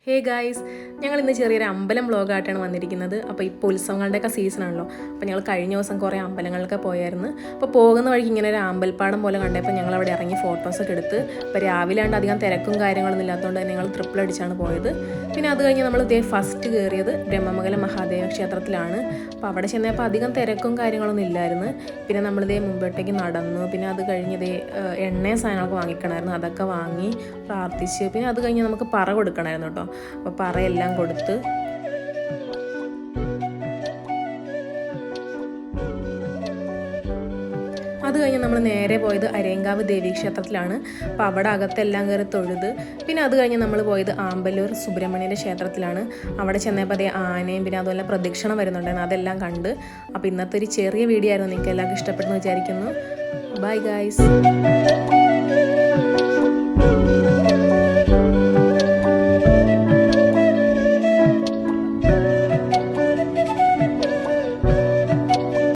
Hey guys, ഞങ്ങൾ ഇന്ന് ചെറിയൊരു അമ്പലം വ്ളോഗായിട്ടാണ് വന്നിരിക്കുന്നത്. അപ്പോൾ ഇപ്പോൾ ഉത്സവങ്ങളുടെയൊക്കെ സീസണാണല്ലോ. അപ്പോൾ ഞങ്ങൾ കഴിഞ്ഞ ദിവസം കുറേ അമ്പലങ്ങളിലൊക്കെ പോയായിരുന്നു. അപ്പോൾ പോകുന്ന വഴിക്ക് ഇങ്ങനെ ഒരു അമ്പൽപ്പാടം പോലെ കണ്ടപ്പോൾ ഞങ്ങൾ അവിടെ ഇറങ്ങി ഫോട്ടോസൊക്കെ എടുത്ത്. അപ്പോൾ രാവിലെ ആണ്ട് അധികം തിരക്കും കാര്യങ്ങളൊന്നും ഇല്ലാത്തതുകൊണ്ട് തന്നെ ഞങ്ങൾ ട്രിപ്പിൾ അടിച്ചാണ് പോയത്. പിന്നെ അത് കഴിഞ്ഞ് നമ്മൾ ഫസ്റ്റ് കയറിയത് ബ്രഹ്മമംഗലം മഹാദേവ ക്ഷേത്രത്തിലാണ്. അപ്പോൾ അവിടെ ചെന്നപ്പോൾ അധികം തിരക്കും കാര്യങ്ങളൊന്നും ഇല്ലായിരുന്നു. പിന്നെ നമ്മളിതേ മുമ്പോട്ടേക്ക് നടന്നു. പിന്നെ അത് കഴിഞ്ഞ് എണ്ണയും സാധനങ്ങളൊക്കെ വാങ്ങിക്കണമായിരുന്നു. അതൊക്കെ വാങ്ങി പ്രാർത്ഥിച്ച് പിന്നെ അത് കഴിഞ്ഞ് നമുക്ക് പറ കൊടുക്കണമായിരുന്നു കേട്ടോ. അപ്പോൾ പറയെല്ലാം കൊടുത്ത് അത് കഴിഞ്ഞ് നമ്മൾ നേരെ പോയത് അരയങ്കാവ് ദേവീക്ഷേത്രത്തിലാണ്. അപ്പോൾ അവിടെ അകത്തെല്ലാം കയറി തൊഴുത് പിന്നെ അത് കഴിഞ്ഞ് നമ്മൾ പോയത് ആമ്പല്ലൂർ സുബ്രഹ്മണ്യൻ്റെ ക്ഷേത്രത്തിലാണ്. അവിടെ ചെന്നപ്പോൾ അതേ ആനയും പിന്നെ അതുപോലെ പ്രദക്ഷിണം വരുന്നുണ്ടായിരുന്നു, അതെല്ലാം കണ്ട്. അപ്പോൾ ഇന്നത്തെ ഒരു ചെറിയ വീഡിയോ ആയിരുന്നു. നിങ്ങൾക്ക് എല്ലാവർക്കും ഇഷ്ടപ്പെട്ടെന്ന് വിചാരിക്കുന്നു. Bye guys.